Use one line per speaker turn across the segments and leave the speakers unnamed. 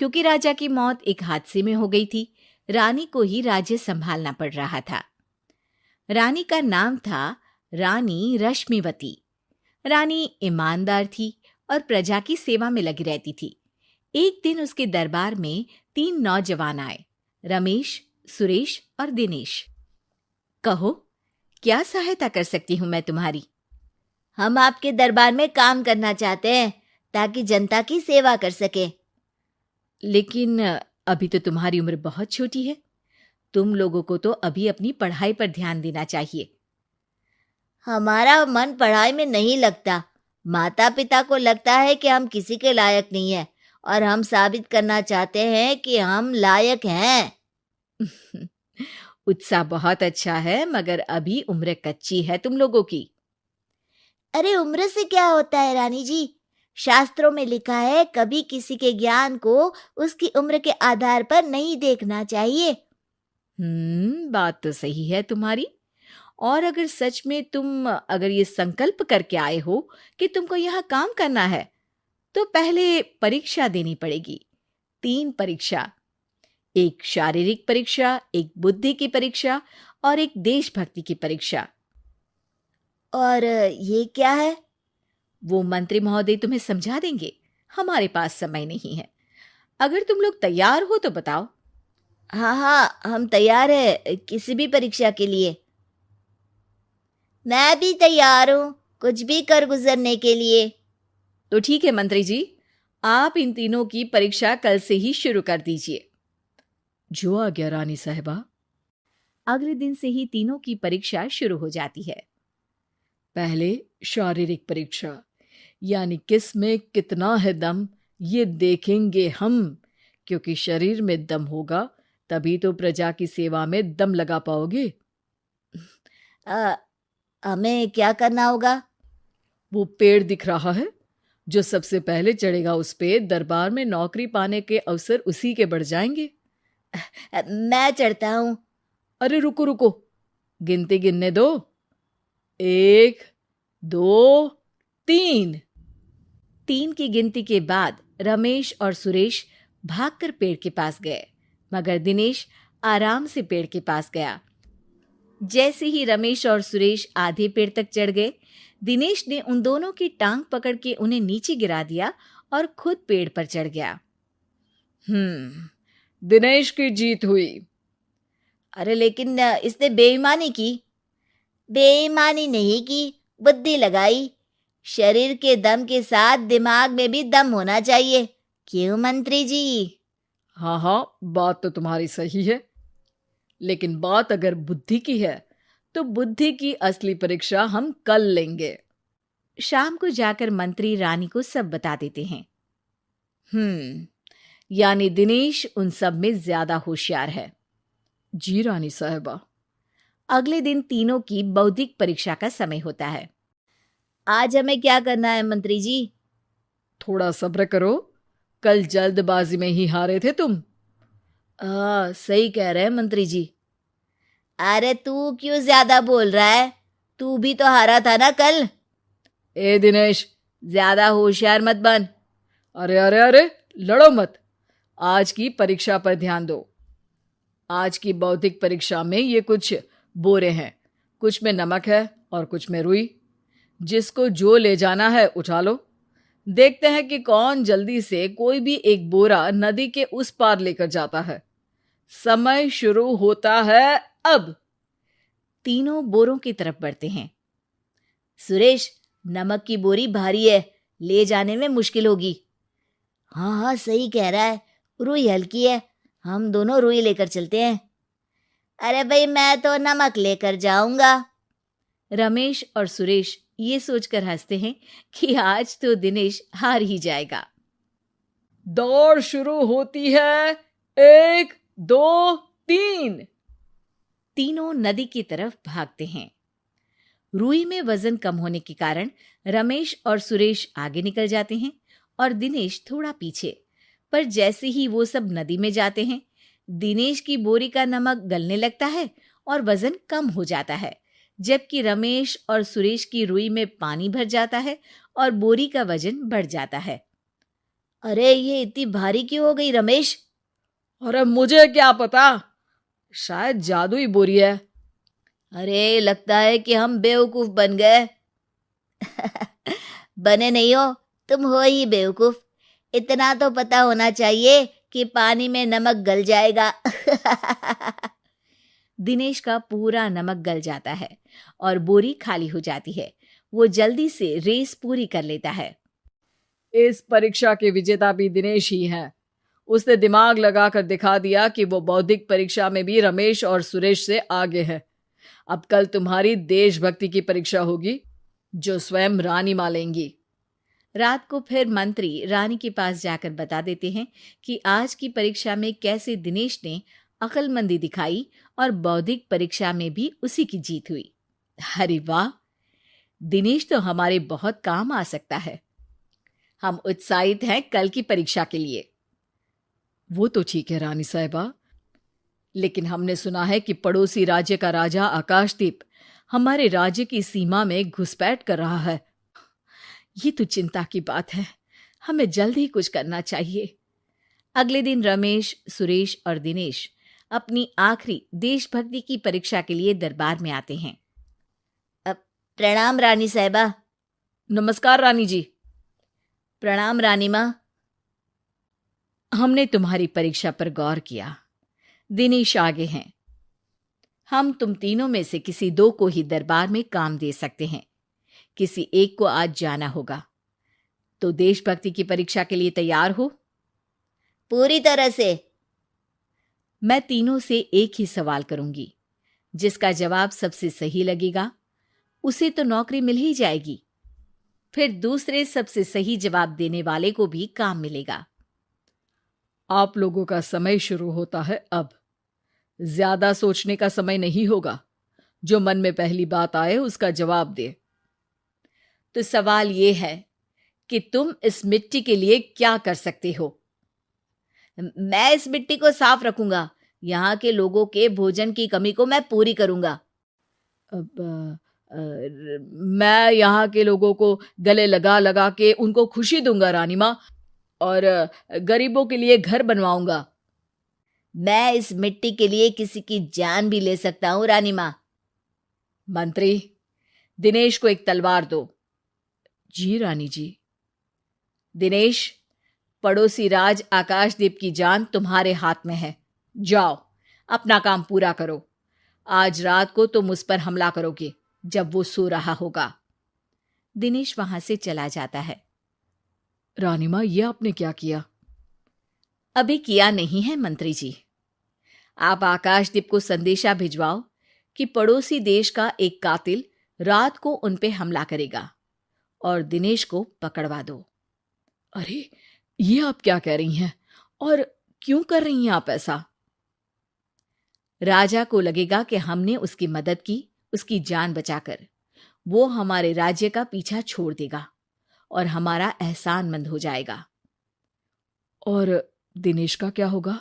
क्योंकि राजा की मौत एक हादसे में हो गई थी, रानी को ही राज्य संभालना पड़ रहा था। रानी का नाम था रानी रश्मिवती। रानी ईमानदार थी और प्रजा की सेवा में लगी रहती थी। एक दिन उसके दरबार में 3 नौजवान आए, रमेश, सुरेश और दिनेश। कहो, क्या सहायता कर सकती हूं मैं तुम्हारी?
हम आपके दरबार में काम करना चाहते हैं ताकि जनता की सेवा कर सके।
लेकिन अभी तो तुम्हारी उम्र बहुत छोटी है। तुम लोगों को तो अभी अपनी पढ़ाई पर ध्यान देना चाहिए।
हमारा मन पढ़ाई में नहीं लगता। माता पिता को लगता है कि हम किसी के लायक नहीं है और हम साबित करना चाहते हैं कि हम लायक हैं।
उत्साह बहुत अच्छा है, मगर अभी उम्र कच्ची है तुम लोगों की।
अरे उम्र से क्या होता है रानी जी? शास्त्रों में लिखा है कभी किसी के ज्ञान को उसकी उम्र के आधार पर नहीं देखना चाहिए।
बात तो सही है तुम्हारी। और अगर सच में तुम अगर ये संकल्प करके आए हो कि तुमको यहाँ काम करना है, तो पहले परीक्षा देनी पड़ेगी। 3 परीक्षा, एक शारीरिक परीक्षा, एक बुद्धि की परीक्षा और एक देशभक्ति की परीक्षा।
और ये क्या है?
वो मंत्री महोदय तुम्हें समझा देंगे। हमारे पास समय नहीं है। अगर तुम लोग तैयार हो तो बताओ।
हाँ हाँ, हम तैयार है किसी भी परीक्षा के लिए। मैं भी तैयार हूँ कुछ भी कर गुजरने के लिए।
तो ठीक है मंत्री जी, आप इन तीनों की परीक्षा कल से ही शुरू कर दीजिए। जो आ गया रानी साहिबा। अगले दिन से ही तीनों की परीक्षा शुरू हो जाती है। पहले शारीरिक परीक्षा, यानी किस में कितना है दम, ये देखेंगे हम। क्योंकि शरीर में दम होगा तभी तो प्रजा की सेवा में दम लगा पाओगे।
हमें क्या करना होगा?
वो पेड़ दिख रहा है, जो सबसे पहले चढ़ेगा उस पे दरबार में नौकरी पाने के अवसर उसी के बढ़ जाएंगे।
मैं चढ़ता हूँ।
अरे रुको रुको, गिनती गिनने दो। 1, 2, 3। 3 की गिनती के बाद रमेश और सुरेश भागकर पेड़ के पास गए, मगर दिनेश आराम से पेड़ के पास गया। जैसे ही रमेश और सुरेश आधे पेड़ तक चढ़ गए, दिनेश ने उन दोनों की टांग पकड़ के उन्हें नीचे गिरा दिया और खुद पेड़ पर चढ़ गया। दिनेश की जीत हुई।
अरे लेकिन इसने बेईमानी की। बेईमानी नहीं की, बुद्धि लगाई। शरीर के दम के साथ दिमाग में भी दम होना चाहिए। क्यों मंत्री जी?
हाँ हाँ, बात तो तुम्हारी सही है, लेकिन बात अगर बुद्धि की है तो बुद्धि की असली परीक्षा हम कल लेंगे। शाम को जाकर मंत्री रानी को सब बता देते हैं। यानी दिनेश उन सब में ज्यादा होशियार है। जी रानी साहिबा। अगले दिन तीनों की बौद्धिक परीक्षा का समय होता है।
आज हमें क्या करना है मंत्री जी?
थोड़ा सब्र करो, कल जल्दबाजी में ही हारे थे तुम।
सही कह रहे हैं मंत्री जी। अरे तू क्यों ज्यादा बोल रहा है? तू भी तो हारा था ना कल।
ए दिनेश,
ज्यादा होशियार मत बन।
अरे अरे अरे, लड़ो मत। आज की परीक्षा पर ध्यान दो। आज की बौद्धिक परीक्षा में ये कुछ बोरे हैं, कुछ में नमक है और कुछ में रुई। जिसको जो ले जाना है उठा लो। देखते हैं कि कौन जल्दी से कोई भी एक बोरा नदी के उस पार लेकर जाता है। समय शुरू होता है अब। तीनों बोरों की तरफ बढ़ते हैं।
सुरेश, नमक की बोरी भारी है, ले जाने में मुश्किल होगी। हाँ हाँ, सही कह रहा है, रुई हल्की है, हम दोनों रुई लेकर चलते हैं। अरे भाई, मैं तो नमक लेकर जाऊंगा।
रमेश और सुरेश ये सोचकर हंसते हैं कि आज तो दिनेश हार ही जाएगा। दौड़ शुरू होती है। 1, 2, 3। तीनों नदी की तरफ भागते हैं। रुई में वजन कम होने के कारण रमेश और सुरेश आगे निकल जाते हैं और दिनेश थोड़ा पीछे। पर जैसे ही वो सब नदी में जाते हैं, दिनेश की बोरी का नमक गलने लगता है और वजन कम हो जाता है, जबकि रमेश और सुरेश की रुई में पानी भर जाता है और बोरी का वजन बढ़ जाता है।
अरे ये इतनी भारी क्यों हो गई रमेश?
अरे मुझे क्या पता, शायद जादुई बोरी है।
अरे लगता है कि हम बेवकूफ बन गए। बने नहीं हो, तुम हो ही बेवकूफ। इतना तो पता होना चाहिए कि पानी में नमक गल जाएगा।
दिनेश का पूरा नमक गल जाता है और बोरी खाली हो जाती है। वो जल्दी से रेस पूरी कर लेता है। इस परीक्षा के विजेता भी दिनेश ही हैं। उसने दिमाग लगाकर दिखा दिया कि वो बौद्धिक परीक्षा में भी रमेश और सुरेश से आगे है। अब कल तुम्हारी देशभक्ति की परीक्षा होगी, जो स्वयं रानी मां लेंगी। रात को फिर मंत्री रानी के पास जाकर बता देते हैं कि आज की परीक्षा में कैसे दिनेश ने अक्लमंदी दिखाई और बौद्धिक परीक्षा में भी उसी की जीत हुई। अरे वाह, दिनेश तो हमारे बहुत काम आ सकता है। हम उत्साहित हैं कल की परीक्षा के लिए। वो तो ठीक है रानी साहिबा, लेकिन हमने सुना है कि पड़ोसी राज्य का राजा आकाशदीप हमारे राज्य की सीमा में घुसपैठ कर रहा है। ये तो चिंता की बात है। हमें जल्द ही कुछ करना चाहिए। अगले दिन रमेश, सुरेश और दिनेश अपनी आखिरी देशभक्ति की परीक्षा के लिए दरबार में आते हैं।
प्रणाम रानी साहिबा।
नमस्कार रानी जी।
प्रणाम रानी माँ।
हमने तुम्हारी परीक्षा पर गौर किया। दिनेश आगे हैं। हम तुम तीनों में से किसी दो को ही दरबार में काम दे सकते हैं। किसी एक को आज जाना होगा। तो देशभक्ति की परीक्षा के लिए तैयार हो?
पूरी तरह से।
मैं तीनों से एक ही सवाल करूंगी। जिसका जवाब सबसे सही लगेगा उसे तो नौकरी मिल ही जाएगी। फिर दूसरे सबसे सही जवाब देने वाले को भी काम मिलेगा। आप लोगों का समय शुरू होता है अब। ज्यादा सोचने का समय नहीं होगा। जो मन में पहली बात आए उसका जवाब दे। तो सवाल यह है कि तुम इस मिट्टी के लिए क्या कर सकते हो?
मैं इस मिट्टी को साफ रखूंगा। यहाँ के लोगों के भोजन की कमी को मैं पूरी करूंगा।
मैं यहाँ के लोगों को गले लगा लगा के उनको खुशी दूंगा रानी माँ, और गरीबों के लिए घर बनवाऊंगा।
मैं इस मिट्टी के लिए किसी की जान भी ले सकता हूँ रानी माँ।
मंत्री, दिनेश को एक तलवार दो। जी रानी जी। दिनेश, पड़ोसी राज आकाशदीप की जान तुम्हारे हाथ में है। जाओ, अपना काम पूरा करो। आज रात को तुम उस पर हमला करोगे जब वो सो रहा होगा। दिनेश वहां से चला जाता है। रानी मां, ये आपने क्या किया? अभी किया नहीं है मंत्री जी। आप आकाशदीप को संदेशा भिजवाओ कि पड़ोसी देश का एक कातिल रात को उन पे हमला करेगा और दिनेश को पकड़वा दो। अरे, ये आप क्या कह रही हैं? और क्यों कर रही हैं आप ऐसा? राजा को लगेगा कि हमने उसकी मदद की, उसकी जान बचाकर। वो हमारे राज्य का पीछा छोड़ देगा और हमारा एहसानमंद हो जाएगा। और दिनेश का क्या होगा?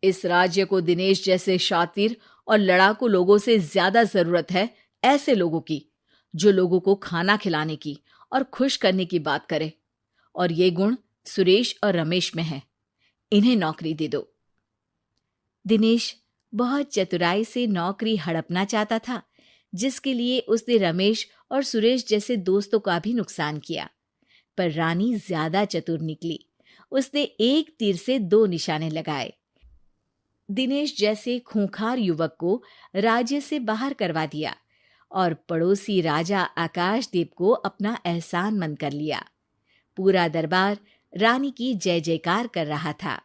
इस राज्य को दिनेश जैसे शातिर और लड़ाकू लोगों से ज्यादा जरूरत है, ऐसे लोगों की जो लोगों को खाना खिलाने की और खुश करने की बात करे। और ये गुण सुरेश और रमेश में है। इन्हें नौकरी दे दो। दिनेश बहुत चतुराई से नौकरी हड़पना चाहता था, जिसके लिए उसने रमेश और सुरेश जैसे दोस्तों का भी नुकसान किया। पर रानी ज्यादा चतुर निकली। उसने एक तीर से दो निशाने लगाए। दिनेश जैसे खूंखार युवक को राज्य से बाहर करवा दिया और पड़ोसी राजा आकाशदीप को अपना एहसानमंद कर लिया। पूरा दरबार रानी की जय जयकार कर रहा था।